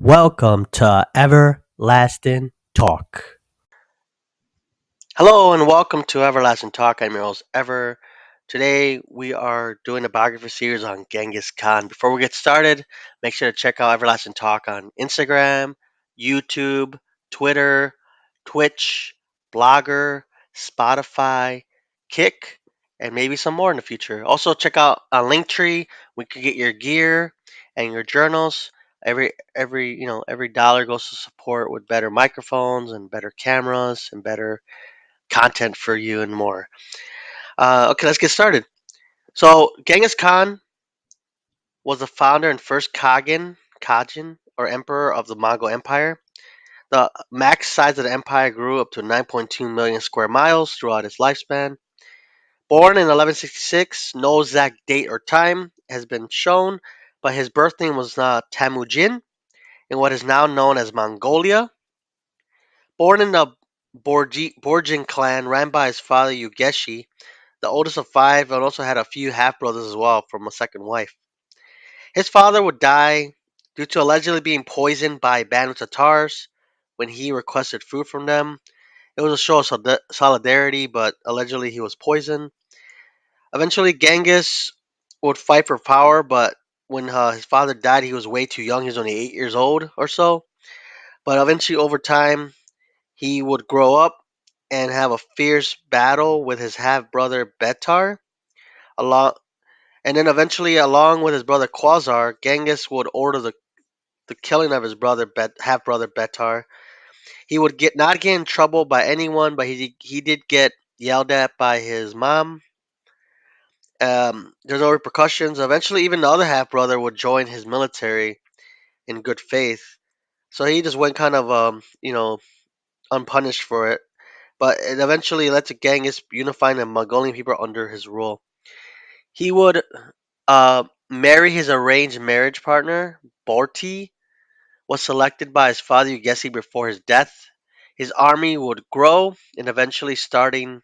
Welcome to Everlasting Talk. Hello and welcome to Everlasting Talk. I'm your host Ever. Today we are doing a biography series on Genghis Khan. Before we get started, make sure to check out Everlasting Talk on Instagram, YouTube, Twitter, Twitch, Blogger, Spotify, Kick, and maybe some more in the future. Also check out a Linktree. We can get your gear and your journals. Every dollar goes to support with better microphones and better cameras and better content for you and more. Okay, let's get started. So Genghis Khan was the founder and first Khagan, or emperor of the Mongol Empire. The max size of the empire grew up to 9.2 million square miles throughout its lifespan. Born in 1166, no exact date or time has been shown, but his birth name was Temujin in what is now known as Mongolia. Born in the Borjin clan ran by his father Ugeshi, the oldest of five, and also had a few half brothers as well from a second wife. His father would die due to allegedly being poisoned by a band of Tatars when he requested food from them. It was a show of solidarity, but allegedly he was poisoned. Eventually, Genghis would fight for power, but when his father died, he was way too young. He was only 8 years old or so. But eventually, over time, he would grow up and have a fierce battle with his half brother Betar. Along And then eventually, along with his brother Quasar, Genghis would order the killing of his half brother Betar. He would not get in trouble by anyone, but he did get yelled at by his mom. There's no repercussions. Eventually, even the other half brother would join his military in good faith. So he just went kind of unpunished for it. But it eventually led to Genghis unifying the Mongolian people under his rule. He would marry his arranged marriage partner, Borti, was selected by his father Ugesi before his death. His army would grow and eventually starting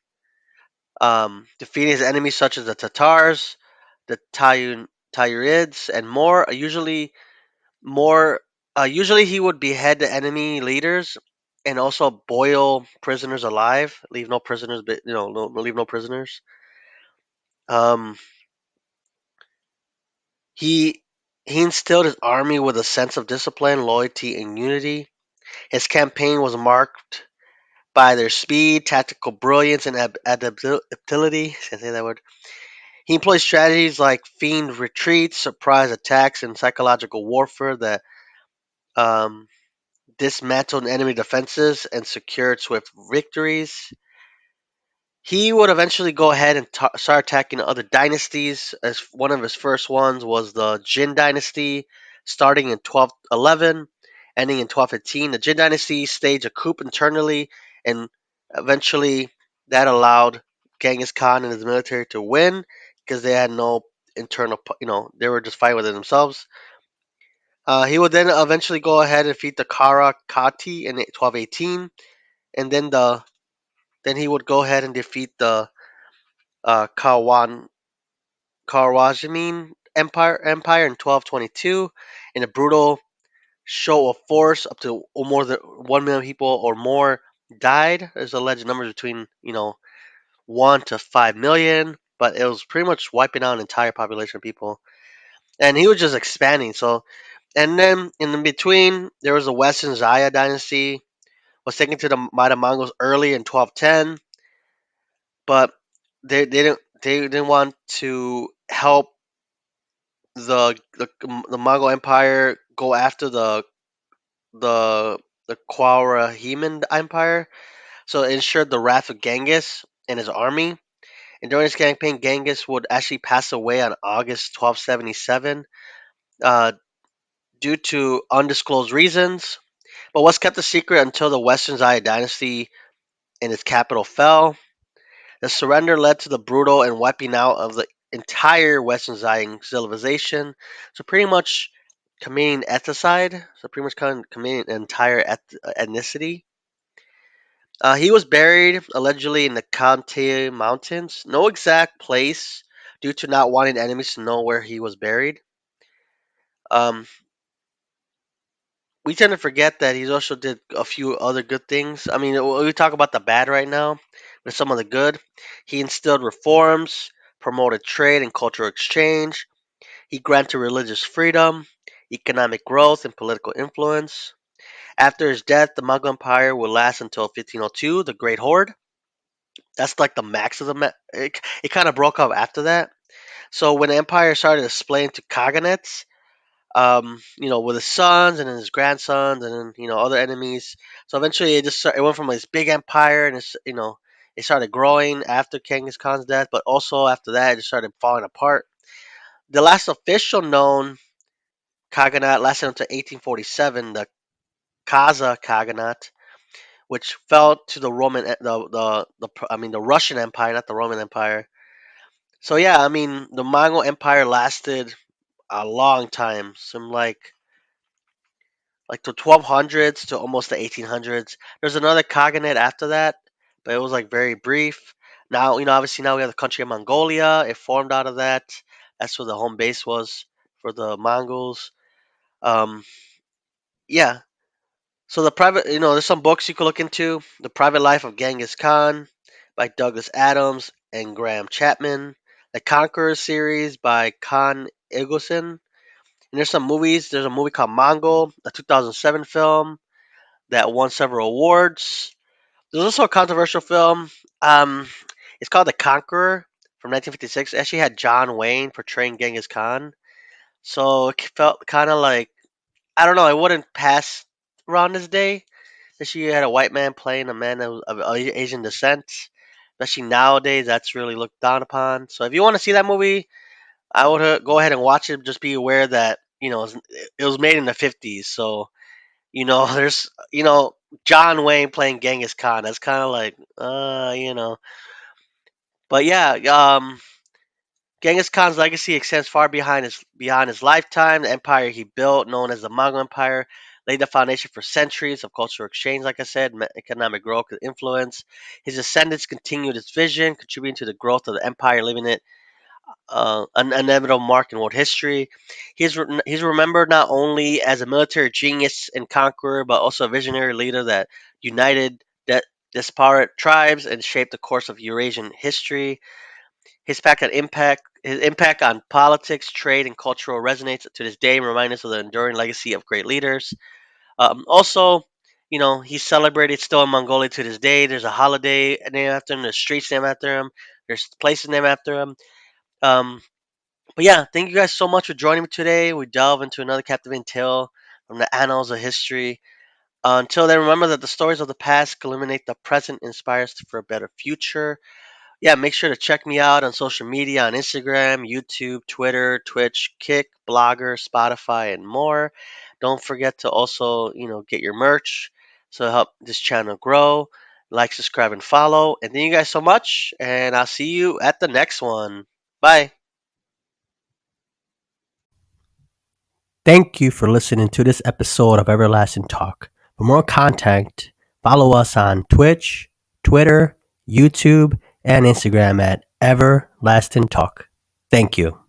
defeating his enemies such as the Tatars, the Tayurids, and more. More. Usually, he would behead the enemy leaders and also boil prisoners alive, leave no prisoners, but leave no prisoners. Um, he he instilled his army with a sense of discipline, loyalty, and unity. His campaign was marked by their speed, tactical brilliance, and adaptability. Can I say that word? He employed strategies like feigned retreats, surprise attacks, and psychological warfare that um, dismantled enemy defenses and secured swift victories. He would eventually go ahead and start attacking other dynasties. As one of his first ones was the Jin dynasty, starting in 1211, ending in 1215. The Jin dynasty staged a coup internally, and eventually that allowed Genghis Khan and his military to win because they had no internal, they were just fighting within themselves. He would then eventually go ahead and defeat the Kara Kati in 1218, and then he would go ahead and defeat the Kawan Karawajameen Empire in 1222 in a brutal show of force. Up to more than 1 million people or more died. There's alleged numbers between 1 to 5 million, but it was pretty much wiping out an entire population of people. And he was just expanding. So, and then in between, there was the Western Zaya dynasty was taken to by the Mongols early in 1210, but they didn't want to help the Mongol Empire go after the the Kwarahiman Empire, so it ensured the wrath of Genghis and his army. And during his campaign, Genghis would actually pass away on August 1277 uh, due to undisclosed reasons, but was kept a secret until the Western Zaya dynasty and its capital fell. The surrender led to the brutal and wiping out of the entire Western Zayan civilization. So pretty much committing ethnicide. So pretty much committing an entire ethnicity. He was buried allegedly in the Kante Mountains. No exact place due to not wanting enemies to know where he was buried. Um, we tend to forget that he's also did a few other good things. I mean, we talk about the bad right now, but some of the good. He instilled reforms, promoted trade and cultural exchange. He granted religious freedom, economic growth, and political influence. After his death, the Mongol Empire would last until 1502, the Great Horde. That's like the max of the. It kind of broke up after that. So when the empire started to split into kaganates, with his sons and then his grandsons and then other enemies. So eventually it went from this big empire and it started growing after Genghis Khan's death, but also after that it started falling apart. The last official known Khaganate lasted until 1847, the Khaza Khaganate, which fell to the Roman, the Russian Empire, not the Roman Empire. So yeah, I mean, the Mongol Empire lasted a long time, some like the 1200s to almost the 1800s. There's another Khaganate after that, but it was like very brief. Now, obviously now we have the country of Mongolia. It formed out of that. That's where the home base was for the Mongols. Um, yeah, So the private, there's some books you could look into. The Private Life of Genghis Khan by Douglas Adams and Graham Chapman. The Conqueror series by Khan Egosin. And there's some movies. There's a movie called Mongol, a 2007 film that won several awards. There's also a controversial film. Um, it's called The Conqueror from 1956. It actually had John Wayne portraying Genghis Khan. So it felt kind of like, I don't know, it wouldn't pass around this day. Especially you had a white man playing a man of Asian descent. Especially nowadays, that's really looked down upon. So if you want to see that movie, I would go ahead and watch it. Just be aware that it was made in the 50s. So there's John Wayne playing Genghis Khan. That's kind of like But yeah, Genghis Khan's legacy extends far beyond his lifetime. The empire he built, known as the Mongol Empire, laid the foundation for centuries of cultural exchange, like I said, economic growth and influence. His descendants continued his vision, contributing to the growth of the empire, leaving it an inevitable mark in world history. He's remembered not only as a military genius and conqueror, but also a visionary leader that united disparate tribes and shaped the course of Eurasian history. His impact on politics, trade, and cultural resonates to this day and reminds us of the enduring legacy of great leaders. Also, he's celebrated still in Mongolia to this day. There's a holiday named after him. There's streets named after him. There's places named after him. Um, but yeah, thank you guys so much for joining me today. We delve into another captivating tale from the annals of history. Until then, remember that the stories of the past illuminate the present, inspire us for a better future. Yeah, make sure to check me out on social media on Instagram, YouTube, Twitter, Twitch, Kick, Blogger, Spotify, and more. Don't forget to also, get your merch so help this channel grow. Like, subscribe, and follow. And thank you guys so much, and I'll see you at the next one. Bye. Thank you for listening to this episode of Everlasting Talk. For more content, follow us on Twitch, Twitter, YouTube, and Instagram at Everlasting Talk. Thank you.